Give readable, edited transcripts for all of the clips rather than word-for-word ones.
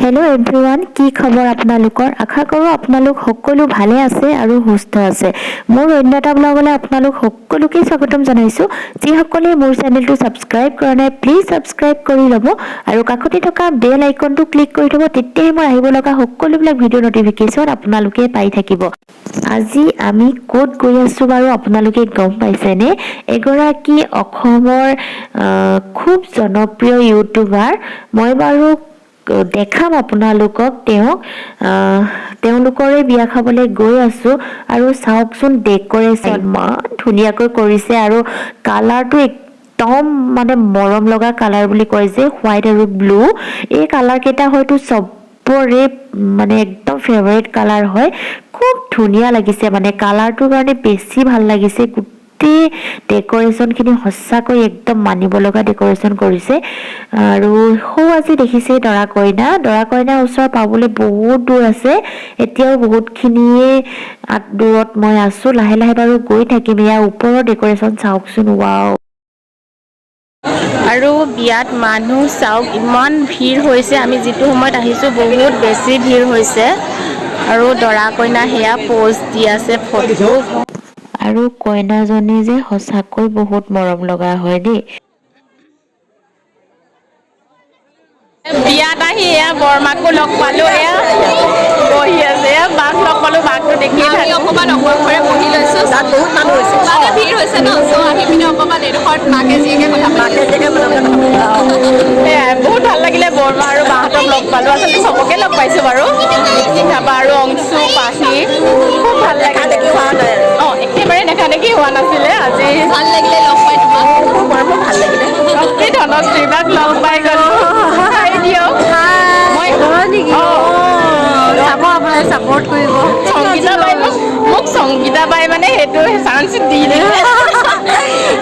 Hello everyone की खबर आपनालोকৰ आशा करूँ आपनालोक সকলো ভালে আছে আৰু সুস্থ আছে মোৰ অন্যটা ব্লগলৈ आपनालोক সকলোকে স্বাগতম জনাইছো যি সকলে মোৰ চেনেলটো সাবস্ক্ৰাইব কৰা নাই প্লিজ সাবস্ক্ৰাইব কৰি লব আৰু কাষতে থকা বেল আইকনটো ক্লিক কৰি থব তেতিয়াহে মই আহিব লগা সকলোবিলাক ভিডিও নটিফিকেশন आपनालोকে পাই থাকিব আজি আমি কোড গৈ আছো বাৰু आपनालोকে গম পাইছেনে এগৰাকী অসমৰ খুব জনপ্ৰিয় ইউটিউবাৰ মই বাৰু দেখাম আপোনালোকক তেওঁলোকৰে বিয়া খাবলৈ গৈ আছো আৰু চাওকচোন ডেকোৰেশন মান ধুনিয়াকৈ কৰিছে আৰু কালাৰটো একদম মানে মৰম লগা কালাৰ বুলি কয় যে হোৱাইট আৰু ব্লু এই কালাৰ কেটা হয়তো সবৰে মানে একদম ফেভাৰিট কালাৰ হয় খুব ধুনিয়া লাগিছে মানে কালাৰটোৰ কাৰণে বেছি ভাল লাগিছে ডেকোৰেশন খিনি হসাকৈ একদম মানিব লগা ডেকোৰেশন কৰিছে আৰু হো আজি দেখিছে দৰা কইনা ওচৰ পাবলৈ বহুত দূৰ আছে এতিয়াও বহুত খিনিয়ে দূৰত মই আছো লাহে লাহে বাৰু গৈ থাকিম ইয়া ওপৰৰ ডেকোৰেশন চাওকচোন ওয়াও আৰু বিয়াত মানুহ চাওক ইমান ভিৰ হৈছে আমি যেটো সময়ত আহিছো বহুত বেছি ভিৰ হৈছে আৰু দৰা কইনা হেয়া পোজ দি আছে ফটো আৰু কইনাজনী যে হসাকৈ বহুত মৰম লগা হয় দেই বিয়াত আহি এয়া বৰমাকো লগ পালো এয়া বহি আছে বাক লগ পালো বাকটো দেখিয়ে থাকি অকমান অকলশৰে বহি লৈছো তাত বহুত মানুহ হৈছে মানে ভিৰ হৈছে ন সো আহি পিনে অকমান এডোখৰত মাকে জীয়েকে কথা পাতি বহুত ভাল লাগিলে বৰমা আৰু বাহঁতক লগ পালো আচলতে চবকে লগ পাইছো বাৰু নিকিতাবা আৰু অংশু পাহি খুব ভাল লাগিলে একেবাৰে দেখা দেখি হোৱা নাছিলে আজি ভাল লাগিলে লগ পাই তোমাক বৰ ভাল লাগিলে ধনশ্ৰীবাক লগ পাই গলো সাপোৰ্ট কৰিব সংগীতা বাই মানে হেতু চান্স দি দিলে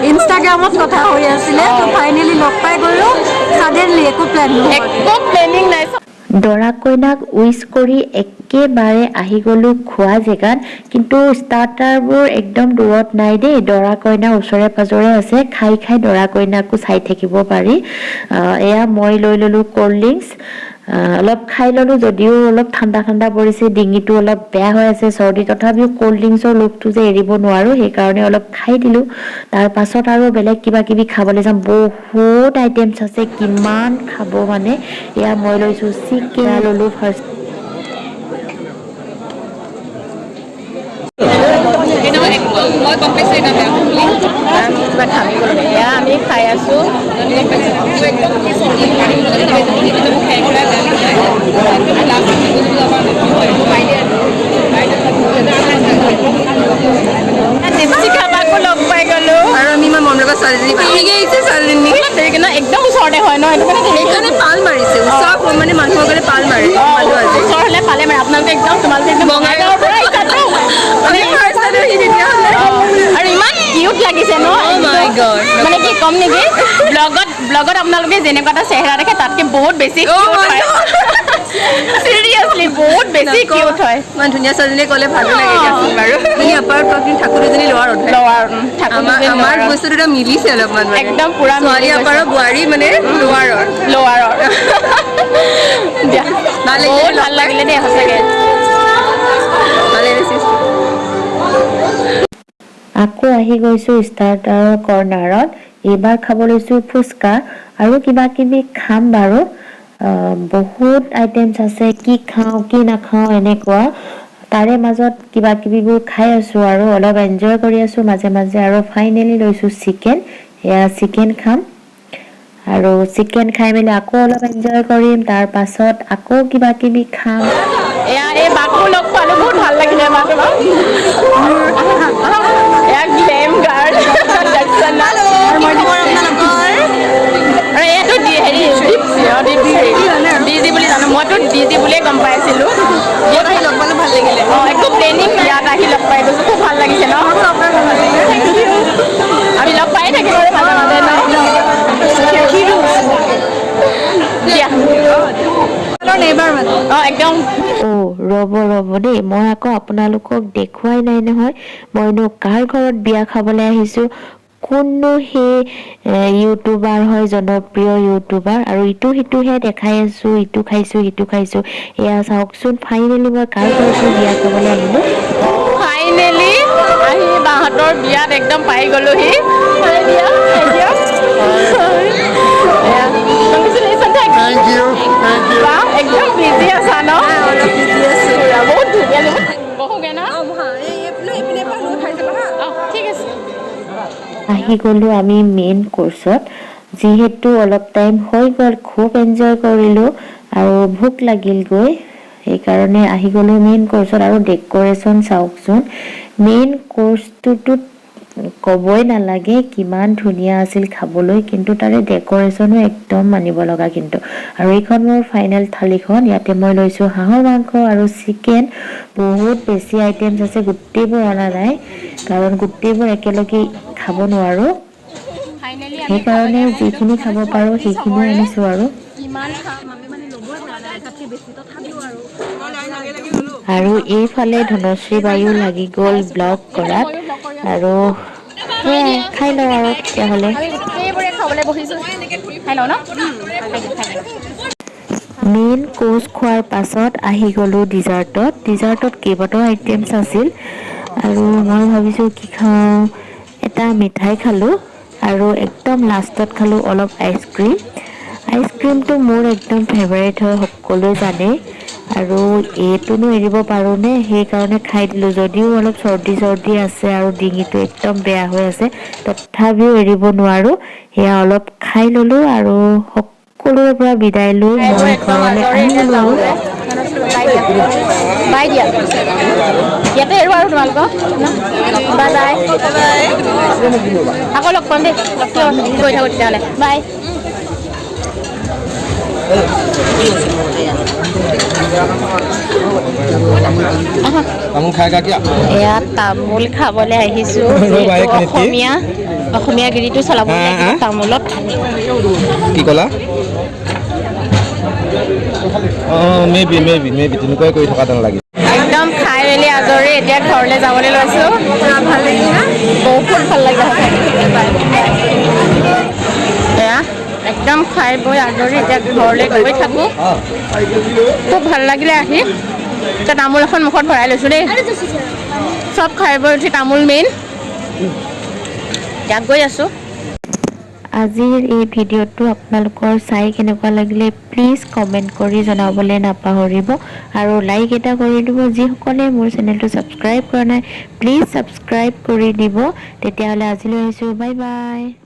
ইনষ্টাগ্ৰামত কথা হৈ আছিল তো ফাইনালি লগ পাই গলো সাডেনলি একো প্ল্যানিং নাই দৰা কইনাক উইশ কৰি একেবাৰে আহি গলো খোৱা জেগাত কিন্তু ষ্টাৰ্টাৰবোৰ একদম দূৰত নাই দেই দৰা কইনা ওচৰে পাজৰে আছে খাই দৰা কইনাকো চাই থাকিব পাৰি এয়া মই লৈ ললো কোল্ড ড্ৰিংকস অলপ খাই ললো যদিও অলপ ঠাণ্ডা পৰিছে ডিঙিটো অলপ বেয়া হৈ আছে চৰ্দি তথাপিও কোল্ড ড্ৰিংকসৰ লোভটো যে এৰিব নোৱাৰো সেই কাৰণে অলপ খাই দিলো তাৰ পাছত আৰু বেলেগ কিবা কিবি খাবলৈ যাম বহুত আইটেমছ আছে কিমান খাব মানে এয়া মই লৈছো চিকেন ললো ফাৰ্ষ্ট মই কম্পেছে এটা বেয়া বুলি কিবা খামি গলো এয়া আমি খাই আছো দেৱচিকাবাকো লগ পাই গলো আৰু আমি ইমান মন লগা ছোৱালীজনী একদম ওচৰতে হয় ন সেইকাৰণে পাল মাৰিছে ওচৰ মানে মানুহৰ কাৰণে পাল মাৰে ওচৰ হলে পালে মাৰে আপোনালোকে একদম তোমালোকে একদম বঙাইগাঁৱৰ পৰা আৰু ইমান কিউট লাগিছে ন মানে কি কম নেকি ব্লগত আপোনালোকে যেনেকুৱা এটা চেহেৰা দেখে তাতকে বহুত বেছি সিৰিয়াসলি বহুত বেছি কিউট হয় মানে ধুনীয়া ছোৱালীজনী ক'লে ভালো লাগে দিয়াচোন বাৰু তুমি আপাৰ প্ৰকৃতি ঠাকুৰজনী লোৱাৰ আমাৰ বস্তুটো মিলিছে অলপমান একদম পুৰা ছোৱালী আপাৰ বোৱাৰী মানে লোৱাৰৰ দিয়া ভাল লাগিলে দেই সঁচাকে আকৌ আহি গৈছো ষ্টাৰ্টাৰৰ কৰ্নাৰত এইবাৰ খাব লৈছো ফুচকা আৰু কিবা কিবি খাম বাৰু বহুত আইটেমছ আছে কি খাওঁ কি নাখাওঁ এনেকুৱা তাৰে মাজত কিবা কিবিবোৰ খাই আছো আৰু অলপ এনজয় কৰি আছো মাজে মাজে আৰু ফাইনেলি লৈছো চিকেন এয়া চিকেন খাম আৰু চিকেন খাই মেলি আকৌ অলপ এনজয় কৰিম তাৰ পাছত আকৌ কিবা কিবি খাম এয়া এই বাকু লগ পালো বহুত ভাল লাগিলে বাকু এক গ্লেম গাৰ্ল দৰ্শনা আৰু এইটো হেৰি ডিজি বুলি জানো মইতো ডিজি বুলিয়ে গম পাইছিলো ইয়াত আহি লগ পালে ভাল লাগিলে একো প্লেনিং ইয়াত আহি লগ পাই গৈছো খুব ভাল লাগিছে ন আমি লগ পাই থাকিম মাজে মাজে একদম ৰব দেই মই আকৌ আপোনালোকক দেখুৱাই নাই নহয় মইনো কাৰ ঘৰত বিয়া খাবলৈ আহিছো কোননো সেই ইউটিউবাৰ হয় জনপ্ৰিয় ইউটিউবাৰ আৰু ইটো হিতুহে দেখাই আছো ইটো খাইছো এয়া চাওকচোন ফাইনেলি মই কাৰ ঘৰত বিয়া খাবলৈ আহিলো ফাইনেলি আহি বাহঁতৰ বিয়াত একদম পাই গলোহি Thank you. একদম বিজি আছা ন বহুত ধুনীয়া বহোগে না ঠিক আছে আহি গলো আমি মেইন কোৰ্সত যেহেতু অলপ টাইম হৈ গ'ল খুব এনজয় কৰিলো আৰু ভোক লাগিল গৈ এই কাৰণে আহি গলো মেইন কোৰ্সত আৰু ডেকোৰেশন চাওকচোন মেইন কোৰ্সটোত কবই নালাগে কিমান ধুনীয়া আছিল খাবলৈ কিন্তু তাৰে ডেকোৰেশনো একদম মানিব লগা কিন্তু আৰু এইখন মোৰ ফাইনেল থালিখন ইয়াতে মই লৈছো হাঁহৰ মাংস আৰু চিকেন বহুত বেছি আইটেমছ আছে গুটেইবোৰ অনা নাই কাৰণ গুটেইবোৰ একেলগে খাব নোৱাৰো সেইকাৰণে যিখিনি খাব পাৰো সেইখিনি আনিছো আৰু আৰু এইফালে ধনশ্ৰী বায়ু লাগি গ'ল ব্লগ কৰাত আৰু খাই লওঁ আৰু তেতিয়াহ'লে মেইন কোৰ্স খোৱাৰ পাছত আহি গ'লো ডিজাৰ্টত কেইবাটাও আইটেমছ আছিল আৰু মই ভাবিছোঁ কি খাওঁ এটা মিঠাই খালোঁ আৰু একদম লাষ্টত খালোঁ অলপ আইচক্ৰীমটো মোৰ একদম ফেভাৰিট হয় সকলোৱে জানে আৰু এইটোনো এৰিব পাৰোঁনে সেইকাৰণে খাই দিলোঁ যদিও অলপ চৰ্দি আছে আৰু ডিঙিটো একদম বেয়া হৈ আছে তথাপিও এৰিব নোৱাৰোঁ সেয়া অলপ খাই ল'লোঁ আৰু সকলোৰে পৰা বিদায় লৈ মই ঘৰলৈ আহি গ'লোঁ আৰু বাই দিয়া ইয়াতে এৰো আৰু তোমালোকক বাই বাই আকৌ লগ পাম দেই গৈ থাকোঁ তেতিয়াহ'লে বাই তামোল খাইগা কিয়া এয়া তামোল খাবলৈ আহিছোঁ অসমীয়া গিৰিটো চলাব তামোলত কি ক'লা মেবি তেনেকুৱাই কৰি থকা যেন লাগিছে একদম খাই মেলি আজৰি এতিয়া ঘৰলৈ যাবলৈ লৈছোঁ ভাল লাগিল বহুত ভাল লাগিল এয়া একদম খাই বৈ আজৰি এতিয়া ঘৰলৈ গৈ থাকোঁ খুব ভাল লাগিলে আহি এতিয়া তামোল এখন মুখত ভৰাই লৈছোঁ দেই চব খাই বৈ উঠি তামোল মেইন ইয়াত গৈ আছোঁ আজিৰ এই ভিডিঅ'টো আপোনালোকৰ চাই কেনেকুৱা লাগিলে প্লিজ কমেণ্ট কৰি জনাবলৈ নাপাহৰিব আৰু লাইক এটা কৰি দিব যিসকলে মোৰ চেনেলটো ছাবস্ক্ৰাইব কৰা নাই প্লিজ ছাবস্ক্ৰাইব কৰি দিব তেতিয়াহ'লে আজিলৈ আহিছোঁ বাই বাই